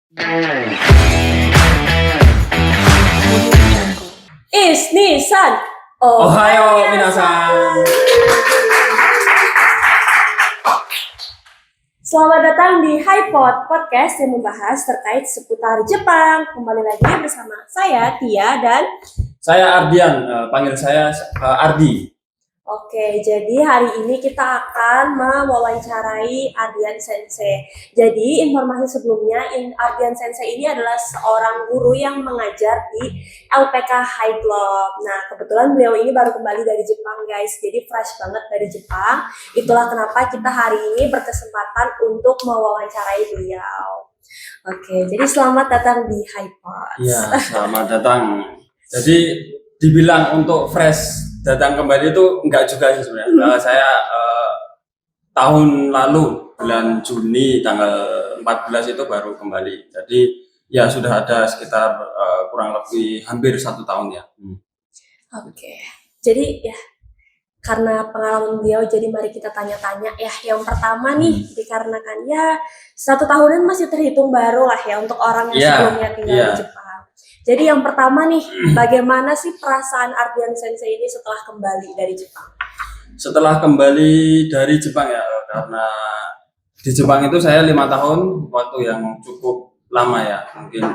Nissan. Ohayo minasan. Selamat datang di HiPod Podcast yang membahas terkait seputar Jepang. Kembali lagi bersama saya Tia dan Saya Ardian, panggil saya Ardi. Oke, jadi hari ini kita akan mewawancarai Ardian Sensei. Jadi informasi sebelumnya, Ardian Sensei ini adalah seorang guru yang mengajar di LPK High Club. Nah, kebetulan beliau ini baru kembali dari Jepang, guys. Jadi fresh banget dari Jepang. Itulah kenapa kita hari ini berkesempatan untuk mewawancarai beliau. Oke, jadi selamat datang di HiPod. Iya, selamat datang. Jadi dibilang untuk fresh datang kembali itu enggak juga sih sebenarnya. Saya tahun lalu bulan Juni tanggal 14 itu baru kembali. Jadi ya sudah ada sekitar kurang lebih hampir 1 tahun ya. Oke, jadi ya karena pengalaman beliau, jadi mari kita tanya-tanya ya. Yang pertama nih, dikarenakan ya 1 tahunan masih terhitung baru lah ya untuk orang yang sebelumnya tinggal di Jepang. Jadi yang pertama nih, bagaimana sih perasaan Ardian Sensei ini setelah kembali dari Jepang? Setelah kembali dari Jepang ya, karena di Jepang itu saya 5 tahun, waktu yang cukup lama ya, mungkin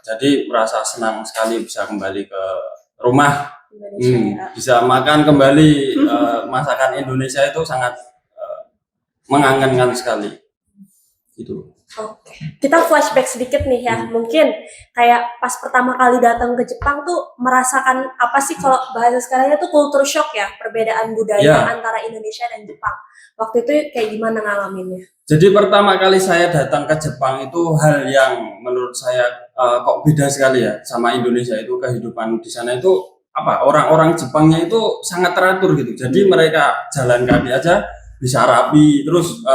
jadi merasa senang sekali bisa kembali ke rumah, bisa makan kembali masakan Indonesia itu sangat mengangenkan sekali, gitu. Oke, kita flashback sedikit nih ya. Mungkin kayak pas pertama kali datang ke Jepang tuh merasakan apa sih, kalau bahasa sekarangnya tuh culture shock ya, perbedaan budaya antara Indonesia dan Jepang. Waktu itu kayak gimana ngalaminnya? Jadi pertama kali saya datang ke Jepang itu hal yang menurut saya kok beda sekali ya sama Indonesia. Itu kehidupan di sana itu apa, orang-orang Jepangnya itu sangat teratur gitu. Jadi mereka jalan kaki aja bisa rapi, terus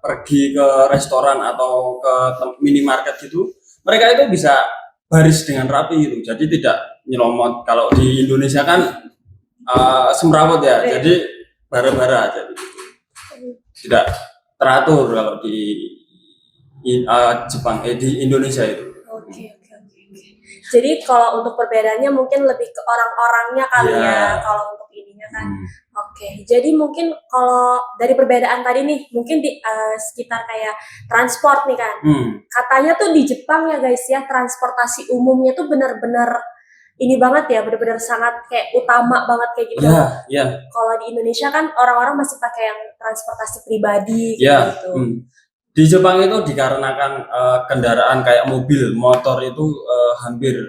pergi ke restoran atau ke minimarket gitu, mereka itu bisa baris dengan rapi gitu. Jadi tidak nyelomot. Kalau di Indonesia kan semrawut ya, jadi bara-bara aja gitu. Tidak teratur kalau di Jepang, di Indonesia itu. Oke. Jadi kalau untuk perbedaannya mungkin lebih ke orang-orangnya kali ya, kalau untuk ininya kan. Oke, jadi mungkin kalau dari perbedaan tadi nih, mungkin di sekitar kayak transport nih kan. Katanya tuh di Jepang ya guys ya, transportasi umumnya tuh benar-benar ini banget ya, benar-benar sangat kayak utama banget kayak gitu. Kalau di Indonesia kan orang-orang masih pakai yang transportasi pribadi gitu. Di Jepang itu dikarenakan kendaraan kayak mobil, motor itu hampir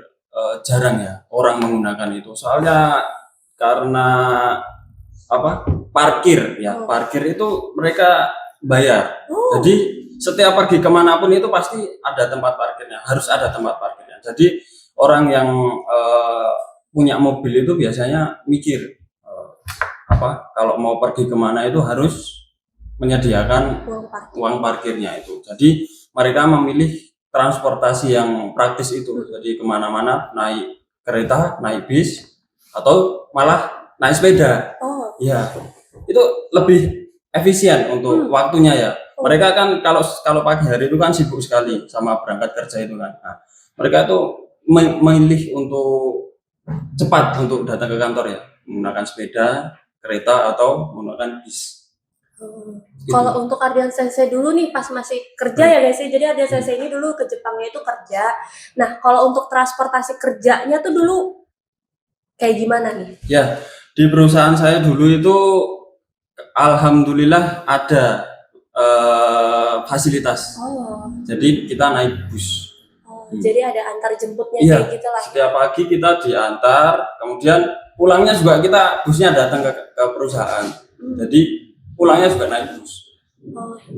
jarang ya orang menggunakan itu. Soalnya karena parkir ya, parkir itu mereka bayar. Jadi setiap pergi kemanapun itu pasti ada tempat parkirnya, harus ada tempat parkirnya. Jadi orang yang punya mobil itu biasanya mikir kalau mau pergi kemana itu harus menyediakan uang parkirnya itu. Jadi mereka memilih transportasi yang praktis itu. Jadi kemana-mana naik kereta, naik bis, atau malah naik sepeda. Ya, itu lebih efisien untuk waktunya ya. Mereka kan kalau pagi hari itu kan sibuk sekali sama berangkat kerja itu kan. Nah, mereka itu memilih untuk cepat untuk datang ke kantor ya, menggunakan sepeda, kereta, atau menggunakan bis. Kalau untuk Ardian Sensei dulu nih pas masih kerja ya guys, jadi Ardian Sensei ini dulu ke Jepangnya itu kerja. Nah, kalau untuk transportasi kerjanya tuh dulu kayak gimana nih? Ya, di perusahaan saya dulu itu alhamdulillah ada fasilitas. Jadi kita naik bus. Jadi ada antar jemputnya kayak gitu lah. Setiap pagi kita diantar, kemudian pulangnya juga kita busnya datang ke perusahaan. Jadi pulangnya juga naik bus.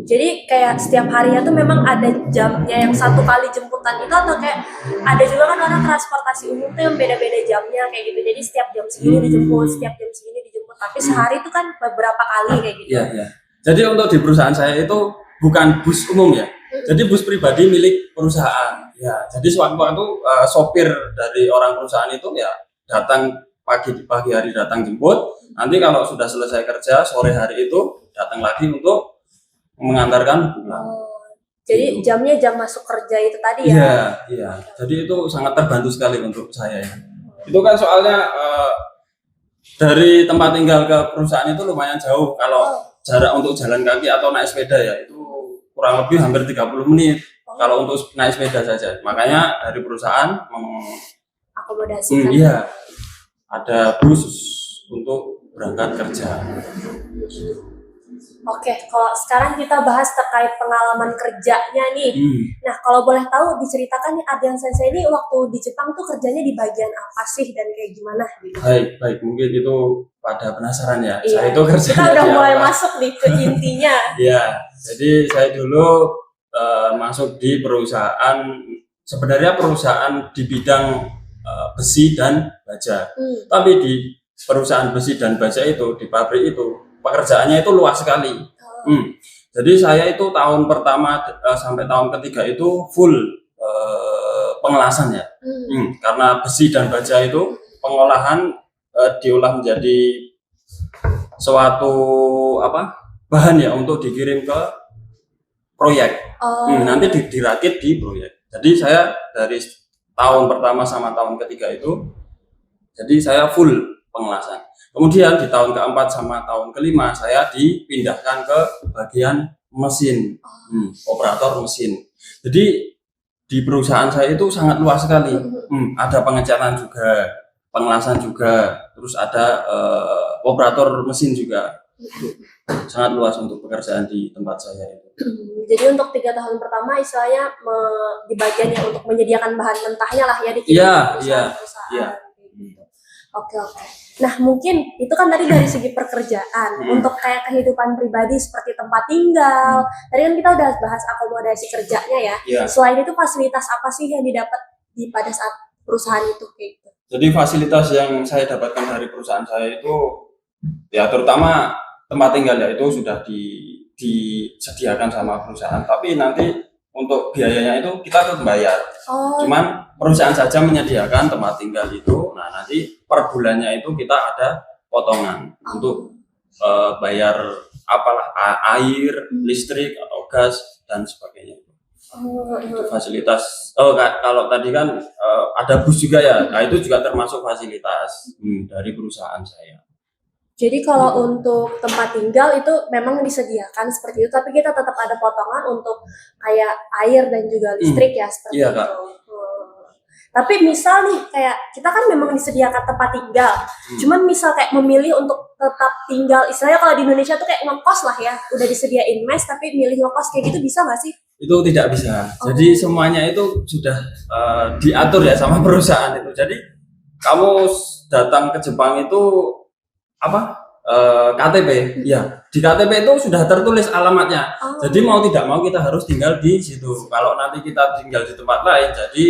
Jadi kayak setiap harinya tuh memang ada jamnya yang satu kali jemputan itu, atau kayak ada juga kan orang transportasi umum tuh yang beda-beda jamnya kayak gitu. Jadi setiap jam segini dijemput, setiap jam segini dijemput. Tapi sehari itu kan beberapa kali kayak gitu. Iya. Jadi untuk di perusahaan saya itu bukan bus umum ya. Jadi bus pribadi milik perusahaan. Ya. Jadi sewaktu-waktu sopir dari orang perusahaan itu ya datang pagi hari datang jemput. Nanti kalau sudah selesai kerja sore hari itu datang lagi untuk mengantarkan pulang. Jadi Gitu. jamnya jam masuk kerja itu tadi ya? Iya, iya. Jadi itu sangat terbantu sekali untuk saya ya. Itu kan soalnya dari tempat tinggal ke perusahaan itu lumayan jauh. Kalau jarak untuk jalan kaki atau naik sepeda ya itu kurang lebih hampir 30 menit. Kalau untuk naik sepeda saja. Makanya dari perusahaan Akomodasikan. iya, ada bus untuk berangkat kerja. Oke, kalau sekarang kita bahas terkait pengalaman kerjanya nih. Nah, kalau boleh tahu diceritakan nih Ardian Sensei ini waktu di Jepang tuh kerjanya di bagian apa sih dan kayak gimana gitu? Baik, mungkin itu pada penasaran ya. Iya. Saya itu kerjanya Kita udah di mulai apa? masuk nih ke intinya. Iya, jadi saya dulu masuk di perusahaan, sebenarnya perusahaan di bidang besi dan baja. Tapi di perusahaan besi dan baja itu, di pabrik itu, pekerjaannya itu luas sekali. Jadi saya itu tahun pertama sampai tahun ketiga itu full pengelasan ya. Karena besi dan baja itu pengolahan diolah menjadi suatu bahan ya untuk dikirim ke proyek. Nanti dirakit di proyek. Jadi saya dari tahun pertama sama tahun ketiga itu, jadi saya full pengelasan. Kemudian di tahun keempat sama tahun kelima saya dipindahkan ke bagian mesin, operator mesin. Jadi di perusahaan saya itu sangat luas sekali. Ada pengecatan juga, pengelasan juga, terus ada operator mesin juga. Sangat luas untuk pekerjaan di tempat saya itu. Jadi untuk 3 tahun pertama istilahnya di bagian yang untuk menyediakan bahan mentahnya lah ya dikirim ke perusahaan. Iya. Oke. Nah mungkin itu kan tadi dari segi pekerjaan. Untuk kayak kehidupan pribadi seperti tempat tinggal. Tadi kan kita udah bahas akomodasi kerjanya ya. Selain itu fasilitas apa sih yang didapat pada saat perusahaan itu kayak gitu? Jadi fasilitas yang saya dapatkan dari perusahaan saya itu ya terutama tempat tinggal ya itu sudah disediakan sama perusahaan. Tapi nanti untuk biayanya itu kita tetap bayar. Cuman perusahaan saja menyediakan tempat tinggal itu. Nah nanti per bulannya itu kita ada potongan untuk bayar air, listrik atau gas dan sebagainya. Itu fasilitas. Kalau tadi kan ada bus juga ya. Nah itu juga termasuk fasilitas dari perusahaan saya. Jadi kalau untuk tempat tinggal itu memang disediakan seperti itu, tapi kita tetap ada potongan untuk kayak air dan juga listrik ya seperti itu. Kak. Tapi misal nih kayak kita kan memang disediakan tempat tinggal, cuman misal kayak memilih untuk tetap tinggal, istilahnya kalau di Indonesia tuh kayak ngekos lah ya, udah disediain mes tapi milih ngekos kayak gitu bisa nggak sih? Itu tidak bisa. Jadi semuanya itu sudah diatur ya sama perusahaan itu. Jadi kamu datang ke Jepang itu KTP ya, di KTP itu sudah tertulis alamatnya. Jadi mau tidak mau kita harus tinggal di situ. Kalau nanti kita tinggal di tempat lain jadi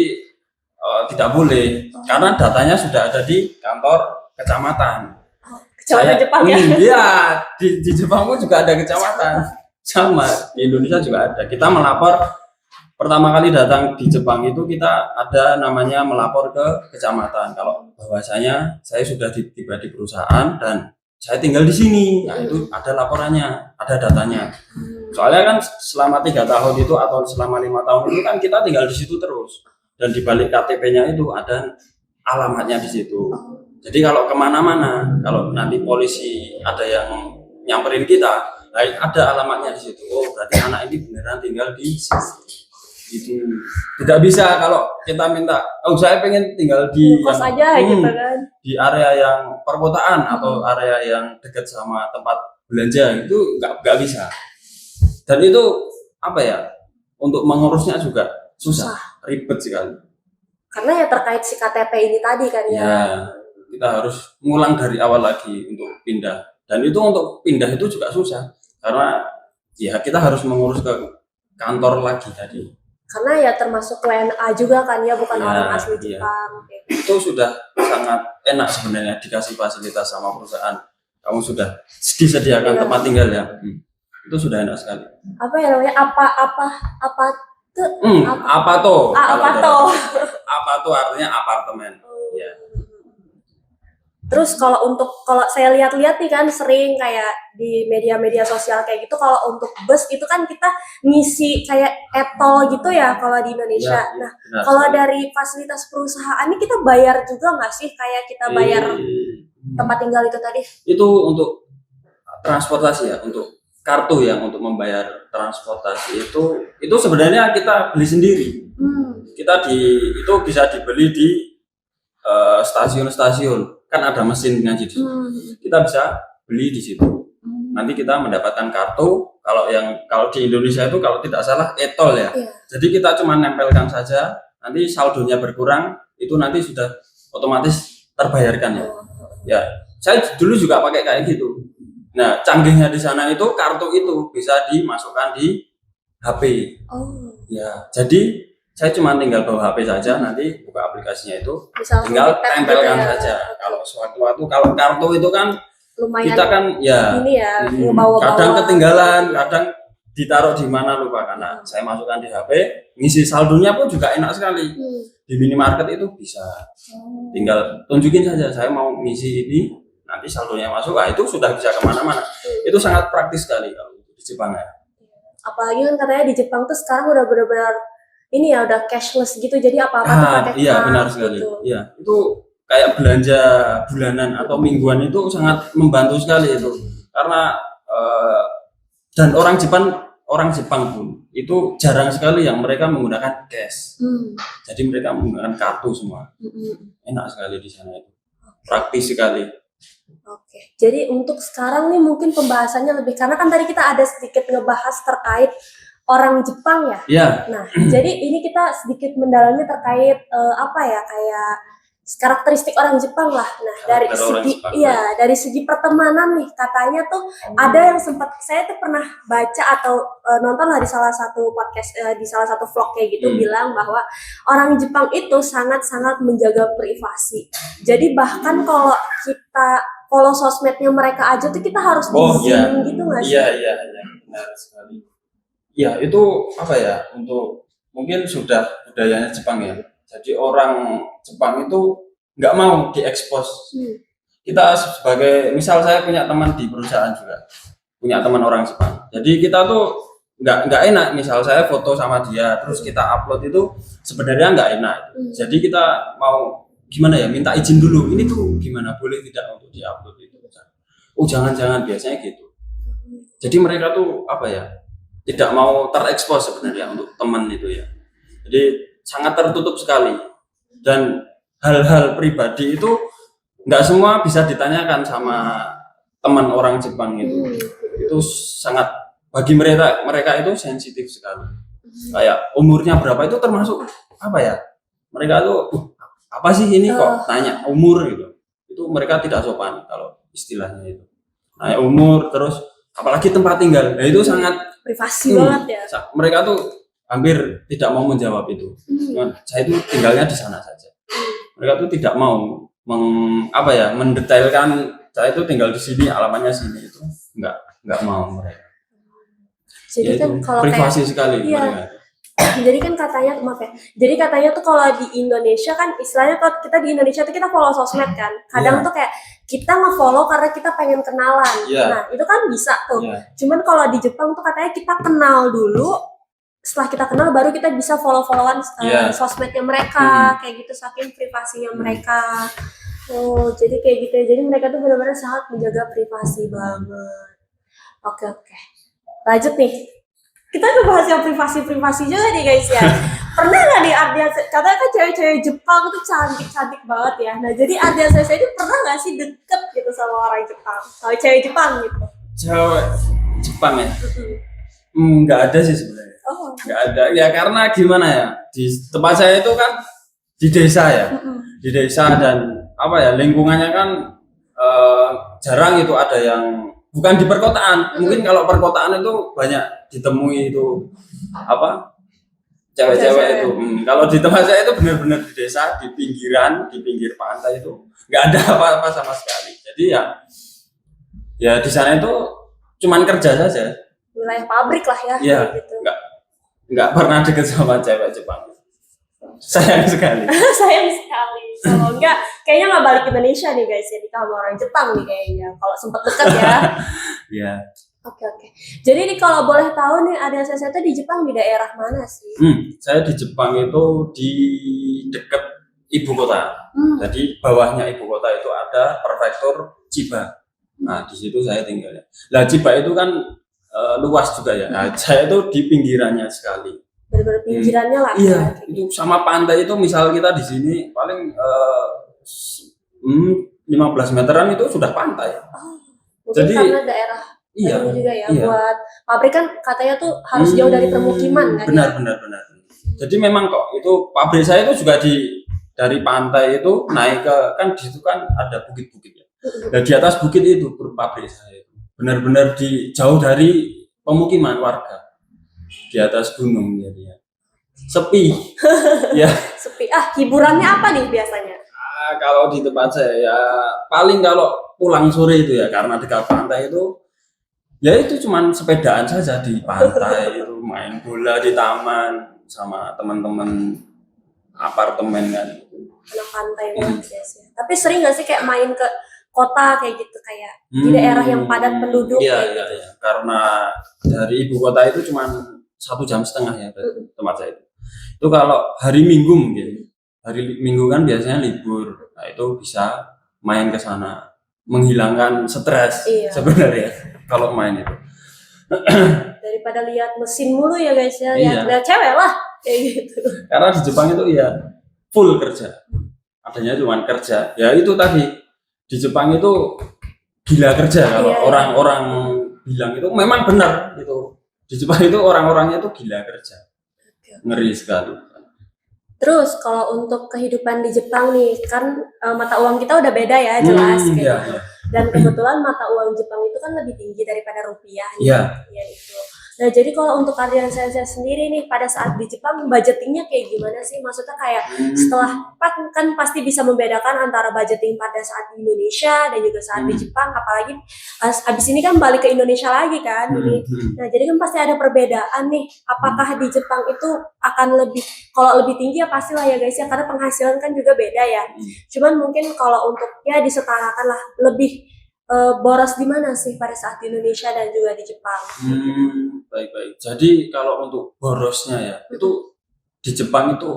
tidak boleh karena datanya sudah ada di kantor kecamatan. Kecamatan Jepang ya? Iya, di Jepang pun juga ada kecamatan. Sama di Indonesia juga ada. Kita melapor pertama kali datang di Jepang itu kita ada namanya melapor ke kecamatan kalau bahwasanya saya sudah tiba di perusahaan dan saya tinggal di sini. Nah itu ada laporannya, ada datanya. Soalnya kan selama 3 tahun itu atau selama 5 tahun itu kan kita tinggal di situ terus dan di balik KTP-nya itu ada alamatnya di situ. Jadi kalau kemana-mana, kalau nanti polisi ada yang nyamperin kita, nah ada alamatnya di situ. Oh berarti anak ini beneran tinggal di situ. Itu tidak bisa kalau kita minta saya pengen tinggal di kos aja gitu kan, di area yang perkotaan atau area yang dekat sama tempat belanja itu nggak bisa. Dan itu untuk mengurusnya juga susah, ribet sekali karena ya terkait si KTP ini tadi kan ya. Kita harus ngulang dari awal lagi untuk pindah, dan itu untuk pindah itu juga susah karena ya kita harus mengurus ke kantor lagi tadi. Karena ya termasuk WNA juga kan ya, bukan orang asli Jepang. Itu sudah sangat enak sebenarnya dikasih fasilitas sama perusahaan. Kamu sudah disediakan tempat tinggal ya. Itu sudah enak sekali. Apa ya namanya? Apa tuh artinya apartemen. Ya. Terus kalau saya lihat-lihat nih kan sering kayak di media-media sosial kayak gitu, kalau untuk bus itu kan kita ngisi kayak e-tol gitu ya kalau di Indonesia. Ya, Nah, benar kalau sekali. dari fasilitas perusahaan ini kita bayar juga nggak sih kayak kita bayar tempat tinggal itu tadi? Itu untuk transportasi ya, untuk kartu yang untuk membayar transportasi itu sebenarnya kita beli sendiri. Itu bisa dibeli di stasiun-stasiun, kan ada mesin ngaji di situ. Kita bisa beli di situ. Nanti kita mendapatkan kartu. Kalau di Indonesia itu kalau tidak salah e-tol ya. Jadi kita cuma nempelkan saja. Nanti saldonya berkurang, itu nanti sudah otomatis terbayarkan ya. Ya, saya dulu juga pakai kayak gitu. Nah, canggihnya di sana itu kartu itu bisa dimasukkan di HP. Ya, jadi saya cuma tinggal bawa HP saja, nanti buka aplikasinya itu, bisa tinggal tempelkan gitu ya. saja. Kalau sewaktu-waktu, kalau kartu itu kan lumayan kita kan ya ini ya, bawa-bawa. kadang ketinggalan, kadang ditaruh di mana lupa, karena saya masukkan di HP, ngisi saldonya pun juga enak sekali. Di minimarket itu bisa, tinggal tunjukin saja saya mau ngisi ini, nanti saldonya masuk, itu sudah bisa kemana-mana. Itu sangat praktis sekali kalau di Jepang ya. Apalagi kan katanya di Jepang tuh sekarang udah benar-benar ini ya, udah cashless gitu, jadi apa-apa tuh pakai Iya benar sekali. gitu. Iya, itu kayak belanja bulanan atau mingguan itu sangat membantu sekali itu, karena dan orang Jepang pun itu jarang sekali yang mereka menggunakan cash. Jadi mereka menggunakan kartu semua. Enak sekali di sana itu, praktis sekali. Oke, jadi untuk sekarang nih mungkin pembahasannya lebih, karena kan tadi kita ada sedikit ngebahas terkait orang Jepang ya. Iya. Nah, jadi ini kita sedikit mendalami terkait apa ya, kayak karakteristik orang Jepang lah. Nah, dari segi pertemanan nih, katanya tuh ada yang sempat saya tuh pernah baca atau nonton lah di salah satu podcast, di salah satu vlog kayak gitu, bilang bahwa orang Jepang itu sangat-sangat menjaga privasi. Jadi bahkan kalau kita follow sosmednya mereka aja tuh kita harus izin gitu nggak sih? Iya, benar sekali. Ya, itu apa ya, untuk mungkin sudah budayanya Jepang ya. Jadi orang Jepang itu nggak mau diekspos. Kita sebagai, misal saya punya teman di perusahaan juga, punya teman orang Jepang. Jadi kita tuh nggak enak, misal saya foto sama dia terus kita upload, itu sebenarnya nggak enak. Jadi kita mau gimana ya, minta izin dulu. Ini tuh gimana, boleh tidak untuk diupload itu? Oh jangan, biasanya gitu. Jadi mereka tuh apa ya, tidak mau terekspos sebenarnya untuk teman itu ya. Jadi sangat tertutup sekali, dan hal-hal pribadi itu nggak semua bisa ditanyakan sama teman orang Jepang itu. Itu sangat, bagi mereka itu sensitif sekali. Kayak umurnya berapa itu termasuk apa ya? Mereka tuh apa sih ini kok tanya umur gitu. Itu mereka tidak sopan kalau istilahnya itu. Nanya umur, terus apalagi tempat tinggal. Nah, itu sangat privasi banget ya. Mereka tuh hampir tidak mau menjawab itu. Saya itu tinggalnya di sana saja. Mereka tuh tidak mau mendetailkan saya itu tinggal di sini, alamatnya sini, itu nggak mau mereka. Jadi ya, kan kalau privasi sekali mereka. Jadi kan katanya, maaf ya, jadi katanya tuh kalau di Indonesia kan istilahnya, kalau kita di Indonesia tuh kita follow sosmed kan, kadang tuh kayak kita nge-follow karena kita pengen kenalan. Nah itu kan bisa tuh. Cuman kalau di Jepang tuh katanya kita kenal dulu, setelah kita kenal baru kita bisa follow-followan sosmednya mereka, kayak gitu, saking privasinya mereka. Oh jadi kayak gitu ya, jadi mereka tuh benar-benar sangat menjaga privasi banget. Oke, lanjut nih. Kita ngebahas yang privasi juga nih guys ya. Pernah nggak nih Ardian, katanya kan cewek-cewek Jepang tuh cantik-cantik banget ya. Nah jadi Ardian saya ini pernah nggak sih deket gitu sama orang Jepang, sama cewek Jepang gitu? Cewek Jepang ya? Nggak ada sih sebenarnya. Nggak ada ya, karena gimana ya, di tempat saya itu kan di desa ya, di desa, dan apa ya, lingkungannya kan jarang itu ada yang bukan di perkotaan. Mungkin kalau perkotaan itu banyak ditemui itu cewek-cewek itu. Kalau di tempat saya itu benar-benar di desa, di pinggiran, di pinggir pantai, itu nggak ada apa-apa sama sekali. Jadi ya di sana itu cuman kerja saja. Wilayah pabrik lah ya. Iya. Gitu. Nggak pernah deket sama cewek Jepang. Sayang sekali. Sayang sekali. Kalau enggak, kayaknya nggak balik ke Indonesia nih guys ya, nikah sama orang Jepang nih kayaknya. Kalau sempat dekat ya. Iya. Oke. Jadi nih kalau boleh tahu nih ada saya tuh di Jepang di daerah mana sih? Saya di Jepang itu di dekat ibu kota. Jadi bawahnya ibu kota itu ada prefektur Chiba. Nah di situ saya tinggalnya. Nah Chiba itu kan luas juga ya. Nah saya itu di pinggirannya sekali. Benar-benar pinggirannya lah. Iya. Itu sama pantai itu misal kita di sini paling 15 meteran itu sudah pantai. Mungkin Jadi karena daerah iya, juga ya, iya. buat pabrik kan katanya tuh harus jauh dari permukiman kan. Benar. Jadi memang kok itu pabrik saya itu juga dari pantai itu naik ke kan di situ kan ada bukit-bukit ya. Nah di atas bukit itu pabrik saya itu benar-benar jauh dari pemukiman warga di atas gunung jadi ya. Sepi. Ya. Sepi. Hiburannya apa nih biasanya? Kalau di tempat saya ya paling kalau pulang sore itu ya karena dekat pantai itu ya itu cuman sepedaan saja di pantai itu main bola di taman sama teman-teman apartemen kan. Anak pantai banget guys ya. Tapi sering nggak sih kayak main ke kota kayak gitu kayak di daerah yang padat penduduk? Iya. Karena dari ibu kota itu cuman 1,5 jam ya tempat saya itu. Itu kalau hari Minggu mungkin hari Minggu kan biasanya libur, nah itu bisa main ke sana menghilangkan stres sebenarnya kalau main itu. Daripada lihat mesin mulu ya guys ya, lihat cewek lah kayak gitu. Karena di Jepang itu ya full kerja, adanya cuma kerja. Ya itu tadi di Jepang itu gila kerja kalau orang-orang bilang itu memang benar itu di Jepang itu orang-orangnya itu gila kerja, ngeri sekali. Terus kalau untuk kehidupan di Jepang nih kan mata uang kita udah beda ya jelas kayak gitu. Dan kebetulan mata uang Jepang itu kan lebih tinggi daripada rupiah nih. Ya itu. Nah jadi kalau untuk kalian saya sendiri nih pada saat di Jepang budgetingnya kayak gimana sih? Maksudnya kayak setelah kan pasti bisa membedakan antara budgeting pada saat di Indonesia dan juga saat di Jepang. Apalagi abis ini kan balik ke Indonesia lagi kan. Nah jadi kan pasti ada perbedaan nih. Apakah di Jepang itu akan kalau lebih tinggi ya pastilah ya guys ya karena penghasilan kan juga beda ya. Cuman mungkin kalau untuk ya disetarakan lah lebih boros di mana sih pada saat di Indonesia dan juga di Jepang? Baik. Jadi kalau untuk borosnya ya itu di Jepang itu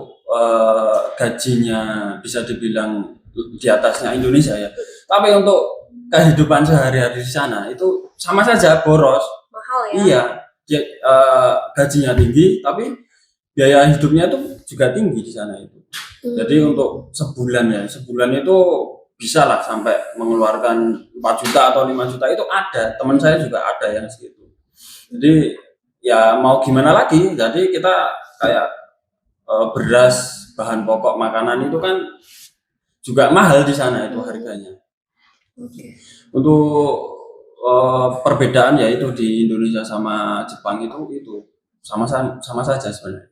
gajinya bisa dibilang di atasnya Indonesia ya. Tapi untuk kehidupan sehari-hari di sana itu sama saja boros. Mahal ya? Iya, gajinya tinggi tapi biaya hidupnya itu juga tinggi di sana itu. Jadi untuk sebulan itu bisa lah sampai mengeluarkan 4 juta atau 5 juta itu ada. Teman saya juga ada yang segitu. Jadi ya mau gimana lagi. Jadi kita kayak beras, bahan pokok makanan itu kan juga mahal di sana itu harganya. Untuk perbedaan ya itu di Indonesia sama Jepang itu sama saja sebenarnya.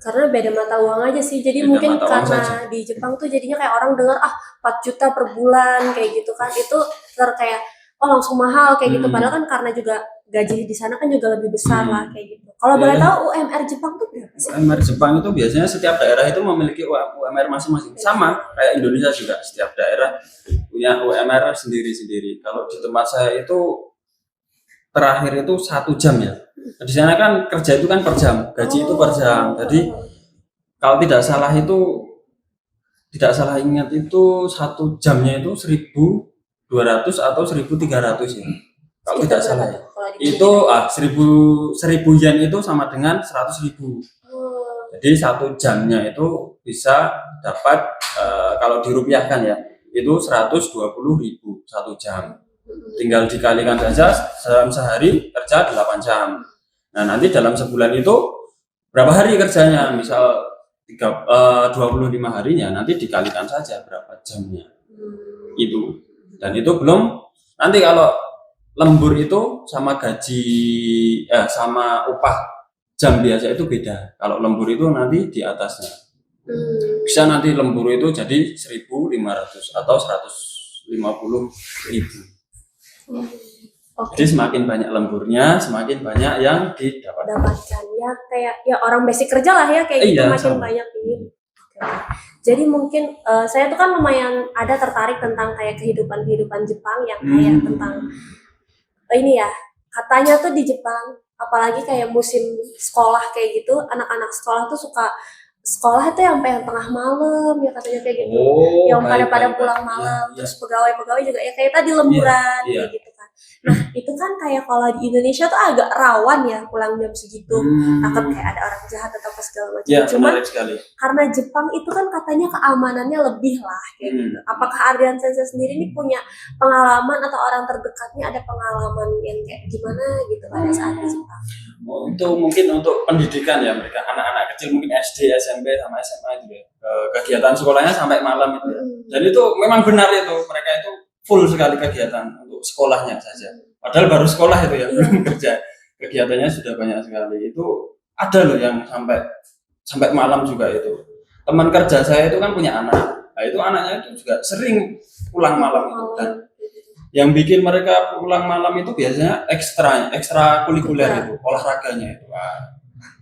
Karena beda mata uang aja sih, jadi mungkin karena di Jepang tuh jadinya kayak orang dengar 4 juta per bulan kayak gitu kan, itu kayak langsung mahal kayak gitu, padahal kan karena juga gaji di sana kan juga lebih besar lah kayak gitu. Kalau boleh tahu UMR Jepang tuh berapa sih? UMR Jepang itu biasanya setiap daerah itu memiliki UMR masing-masing, sama kayak Indonesia juga setiap daerah punya UMR sendiri-sendiri. Kalau di tempat saya itu terakhir itu 1 jam ya. Di sana kan kerja itu kan per jam, gaji itu per jam. Jadi kalau tidak salah ingat itu 1 jamnya itu 1.200 atau 1.300 ya. Kalau tidak salah ya. Itu 1.000 yen itu sama dengan 100.000. Jadi 1 jamnya itu bisa dapat kalau dirupiahkan ya itu 120.000 1 jam. Tinggal dikalikan saja dalam sehari kerja 8 jam. Nah nanti dalam sebulan itu berapa hari kerjanya? Misal 25 harinya nanti dikalikan saja berapa jamnya itu. Dan itu belum nanti kalau lembur itu sama gaji sama upah jam biasa itu beda. Kalau lembur itu nanti di atasnya. Bisa nanti lembur itu jadi 1.500 atau 150.000. Jadi semakin banyak lemburnya, semakin banyak yang didapatkan ya, kayak ya orang basic kerja lah ya kayak gitu makin banyak ini. Jadi mungkin saya tuh kan lumayan ada tertarik tentang kayak kehidupan Jepang yang kayak tentang ini ya, katanya tuh di Jepang apalagi kayak musim sekolah kayak gitu, anak-anak sekolah tuh suka sekolah itu sampai yang tengah malam ya katanya kayak gitu, yang pada pulang malam, terus pegawai-pegawai juga ya kayak tadi lemburan kayak gitu kan. Nah itu kan kayak kalau di Indonesia tuh agak rawan ya pulang jam segitu, takut kayak ada orang jahat atau apa segala macam. Cuman karena Jepang itu kan katanya keamanannya lebih lah kayak gitu. Apakah Ardian Sensei sendiri ini punya pengalaman atau orang terdekatnya ada pengalaman yang kayak gimana gitu pada saat di Jepang? Itu mungkin untuk pendidikan ya, mereka anak-anak kecil mungkin SD, SMP sama SMA juga kegiatan sekolahnya sampai malam itu ya. Dan itu memang benar itu, mereka itu full sekali kegiatan untuk sekolahnya saja. Padahal baru sekolah itu ya, belum kerja. Kegiatannya sudah banyak sekali. Itu ada loh yang sampai malam juga itu. Teman kerja saya itu kan punya anak. Nah, itu anaknya itu juga sering pulang malam itu, dan yang bikin mereka pulang malam itu biasanya ekstra kulikuler itu, olahraganya itu. Nah,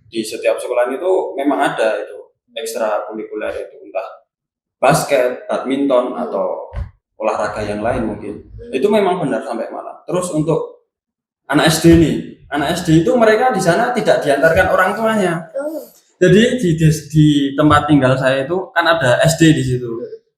di setiap sekolah itu memang ada itu ekstra kulikuler itu, entah basket, badminton atau olahraga yang lain mungkin. Itu memang benar sampai malam. Terus untuk anak SD nih, anak SD itu mereka di sana tidak diantarkan orang tuanya. Jadi di tempat tinggal saya itu kan ada SD di situ.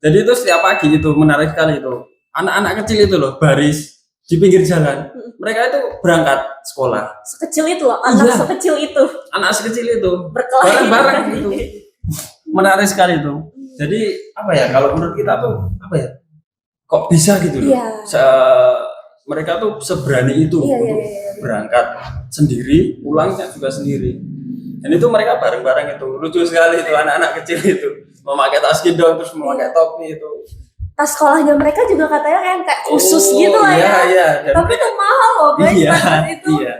Jadi itu setiap pagi itu menarik sekali itu. Anak-anak kecil itu loh baris di pinggir jalan. Mereka itu berangkat sekolah. Sekecil itu loh, anak sekecil itu. Anak sekecil itu. Berkelahi bareng gitu. Menarik sekali itu. Jadi apa ya, kalau menurut kita tuh apa ya? Kok bisa gitu loh. Mereka tuh seberani itu untuk berangkat sendiri, pulangnya juga sendiri. Dan itu mereka bareng-bareng itu. Lucu sekali itu anak-anak kecil itu. Memakai tas gendong terus memakai topi itu. Tas sekolahnya mereka juga katanya kayak khusus gitu lah ya. Tapi itu mahal loh guys, itu. Iya.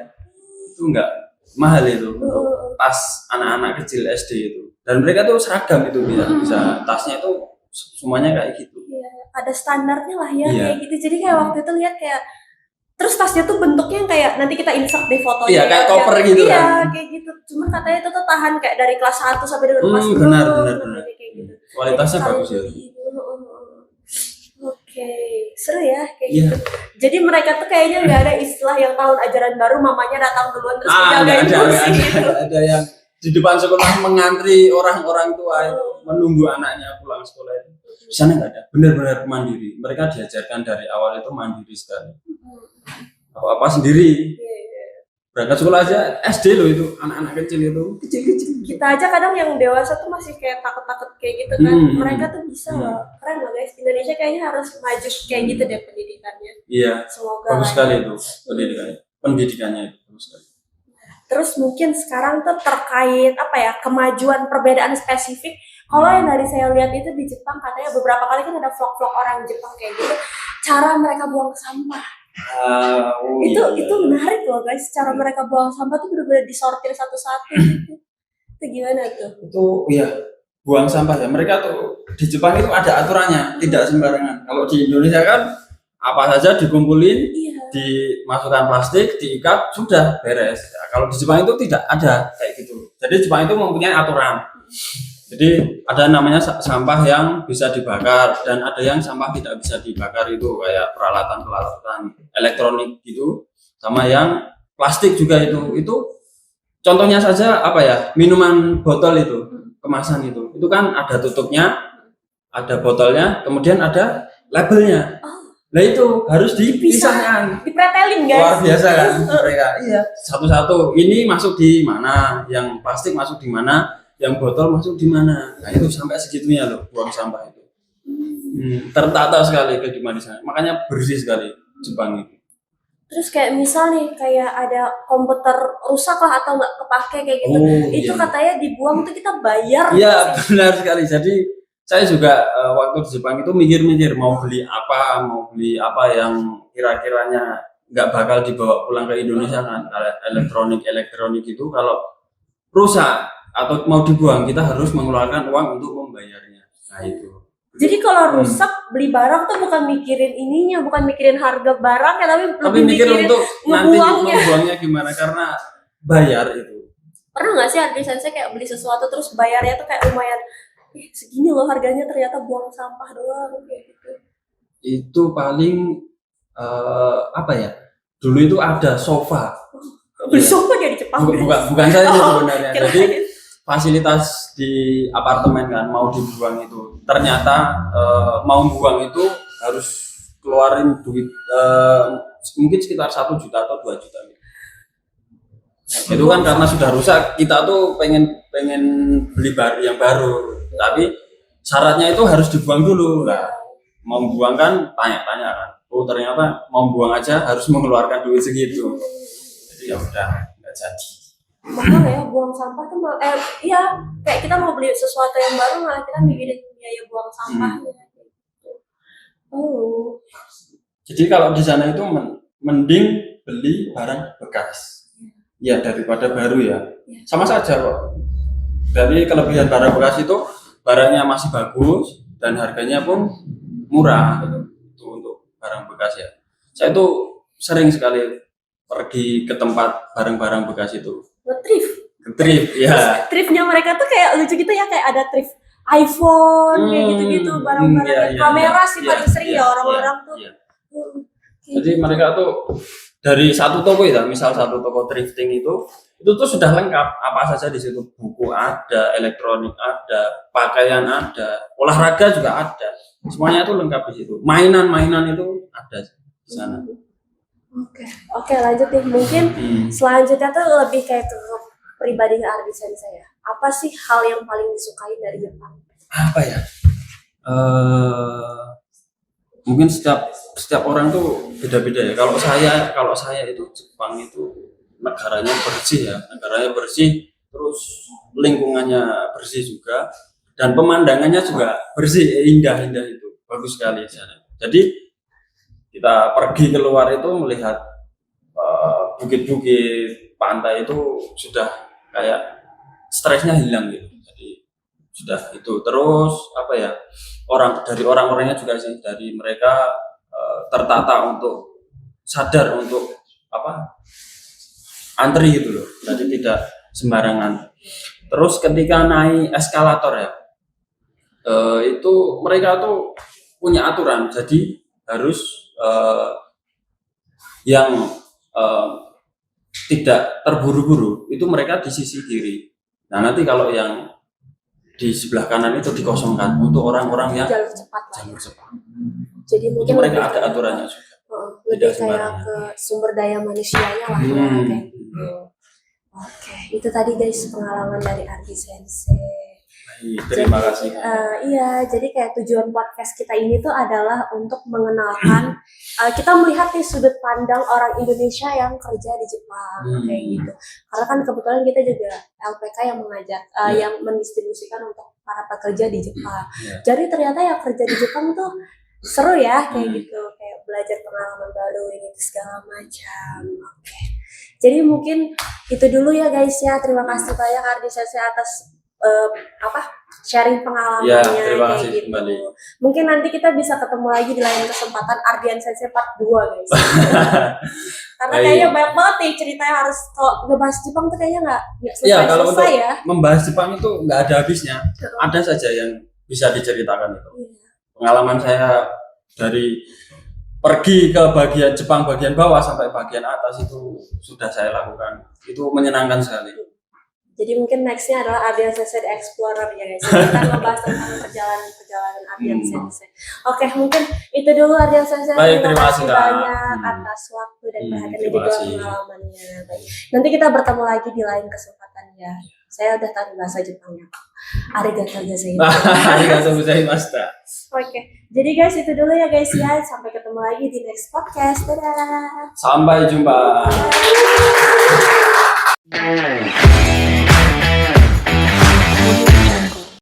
Itu enggak mahal itu untuk tas anak-anak kecil SD itu. Dan mereka tuh seragam itu bisa tasnya itu semuanya kayak gitu. Iya, ada standarnya lah ya kayak gitu. Jadi kayak waktu itu lihat kayak terus tasnya tuh bentuknya kayak nanti kita insert di fotonya. Iya, kayak koper gitu kan. Iya, kayak gitu. Cuman katanya itu tuh tahan kayak dari kelas 1 sampai dengan kelas 2. Benar. Kayak gitu. Kualitasnya bagus ya. Oke, seru ya kayak gitu. Jadi mereka tuh kayaknya nggak ada istilah yang tahun ajaran baru mamanya datang duluan terus menjagain kursi gitu. Ada yang di depan sekolah mengantri orang-orang tua itu menunggu anaknya pulang sekolah itu. Di sana nggak ada, benar-benar mandiri. Mereka diajarkan dari awal itu mandiri sekali. Apa-apa sendiri. Berangkat sekolah aja SD loh itu, anak-anak kecil itu kecil-kecil. Kita aja kadang yang dewasa tuh masih kayak takut-takut kayak gitu kan. Mereka tuh bisa loh. Keren loh guys. Indonesia kayaknya harus maju kayak gitu deh pendidikannya. Iya. Semoga bagus sekali itu pendidikannya itu bagus sekali. Terus mungkin sekarang tuh terkait apa ya, kemajuan perbedaan spesifik. Kalau yang dari saya lihat itu di Jepang katanya beberapa kali kan ada vlog-vlog orang Jepang kayak gitu, cara mereka buang sampah. Itu menarik loh guys, cara mereka buang sampah tuh benar-benar disortir satu-satu gitu. Itu gimana tuh? Itu ya, buang sampah ya. Mereka tuh di Jepang itu ada aturannya, tidak sembarangan. Kalau di Indonesia kan apa saja dikumpulin, dimasukkan plastik, diikat, sudah beres. Ya, kalau di Jepang itu tidak ada kayak gitu. Jadi Jepang itu mempunyai aturan. Jadi ada namanya sampah yang bisa dibakar dan ada yang sampah tidak bisa dibakar, itu kayak peralatan elektronik gitu, sama yang plastik juga itu contohnya saja apa ya, minuman botol itu, kemasan itu kan ada tutupnya, ada botolnya, kemudian ada labelnya. Nah itu harus dipisahkan, dipretelin guys. Luar biasa kan mereka. Iya, satu-satu ini masuk di mana, yang plastik masuk di mana, yang botol masuk di mana. Nah itu sampai segitunya loh buang sampah itu. Tertata sekali kehidupan di sana. Makanya bersih sekali Jepang itu. Terus kayak misal nih kayak ada komputer rusak lah atau nggak kepake kayak gitu, itu katanya dibuang tuh kita bayar. Iya benar sekali. Jadi saya juga waktu di Jepang itu mikir-mikir mau beli apa yang kira-kiranya nggak bakal dibawa pulang ke Indonesia kan. Elektronik itu kalau rusak atau mau dibuang kita harus mengeluarkan uang untuk membayarnya. Nah itu. Jadi kalau rusak beli barang tuh bukan mikirin ininya, bukan mikirin harga barang ya, tapi lebih mikirin untuk nanti membuangnya gimana, karena bayar itu. Pernah nggak sih Ardi Sensei kayak beli sesuatu terus bayarnya tuh kayak lumayan segini loh harganya, ternyata buang sampah doang kayak gitu. Itu paling apa ya? Dulu itu ada sofa. Beli sofa dia di Jepang. Bukan saya sebenarnya. kirain. Jadi fasilitas di apartemen kan mau dibuang itu ternyata mau buang itu harus keluarin duit mungkin sekitar 1 juta atau 2 juta. Itu kan karena sudah rusak, kita tuh pengen beli yang baru, tapi syaratnya itu harus dibuang dulu. Nah, mau buang kan tanya-tanya kan, oh ternyata mau buang aja harus mengeluarkan duit segitu, jadi ya udah nggak jadi. Mahal ya buang sampah tuh iya kayak kita mau beli sesuatu yang baru malah kita mikirin biaya buang sampahnya. Oh. Jadi kalau di sana itu mending beli barang bekas. Ya daripada baru ya. Sama saja kok. Dari kelebihan barang bekas itu barangnya masih bagus dan harganya pun murah gitu. Itu untuk barang bekas ya. Saya tuh sering sekali pergi ke tempat barang-barang bekas itu. Nge-thrift ya. Thriftnya mereka tuh kayak lucu gitu ya, kayak ada thrift iPhone kayak gitu-gitu, barang-barang kamera sih paling sering ya orang-orang tuh. Jadi mereka tuh dari satu toko ya, misal satu toko thrifting itu tuh sudah lengkap apa saja di situ, buku ada, elektronik ada, pakaian ada, olahraga juga ada, semuanya itu lengkap di situ. Mainan itu ada di sana. Oke, lanjut nih. Mungkin selanjutnya tuh lebih kayak ke pribadinya Ardi Sensei ya. Apa sih hal yang paling disukai dari Jepang? Apa ya? Mungkin setiap orang tuh beda-beda ya. Kalau saya itu Jepang itu negaranya bersih, terus lingkungannya bersih juga, dan pemandangannya juga bersih, indah itu, bagus sekali di sana. Jadi kita pergi keluar itu melihat bukit-bukit, pantai itu sudah kayak stresnya hilang gitu. Jadi sudah itu. Terus apa ya? Orang-orangnya juga sih, dari mereka tertata untuk sadar untuk antri gitu loh, jadi tidak sembarangan. Terus ketika naik eskalator ya, itu mereka tuh punya aturan, jadi harus yang tidak terburu-buru itu mereka di sisi kiri. Nah nanti kalau yang di sebelah kanan itu dikosongkan untuk orang-orang yang jalur cepat. Jadi itu mungkin mereka ada aturannya juga. Lebih kayak ke sumber daya manusianya lah ya kayak gitu. Oke, itu tadi guys pengalaman dari Ardi Sensei. Terima kasih. Iya, jadi kayak tujuan podcast kita ini tuh adalah untuk mengenalkan kita melihat nih sudut pandang orang Indonesia yang kerja di Jepang kayak gitu. Karena kan kebetulan kita juga LPK yang mengajar, yang mendistribusikan untuk para pekerja di Jepang. Jadi ternyata yang kerja di Jepang tuh seru ya kayak gitu, kayak belajar pengalaman baru ini segala macam. Oke. Jadi mungkin itu dulu ya guys ya. Terima kasih banyak Ardi Sensei atas sharing pengalamannya terima kasih kayak gitu. Kembali. Mungkin nanti kita bisa ketemu lagi di lain kesempatan Ardian Sensei part 2 guys. Karena kayaknya banyak banget nih ceritanya, harus kalau ngebahas Jepang tuh kayaknya nggak selesai ya. Membahas Jepang itu nggak ada habisnya. Ada saja yang bisa diceritakan itu. Pengalaman saya dari pergi ke bagian Jepang bagian bawah sampai bagian atas itu sudah saya lakukan. Itu menyenangkan sekali. Jadi mungkin nextnya adalah Ardian Sensei The Explorer ya guys. Kita ngebahas tentang perjalanan Ardian Sensei. Oke, mungkin itu dulu Ardian Sensei. Terima kasih banyak atas waktu dan perhatian dan juga pengalamannya. Nanti kita bertemu lagi di lain kesempatan ya. Saya udah tahu bahasa Jepangnya. Arigatou gozaimasu. Arigatou gozaimasu. Oke, jadi guys itu dulu ya guys ya. Sampai ketemu lagi di next podcast. Dadah. Sampai jumpa.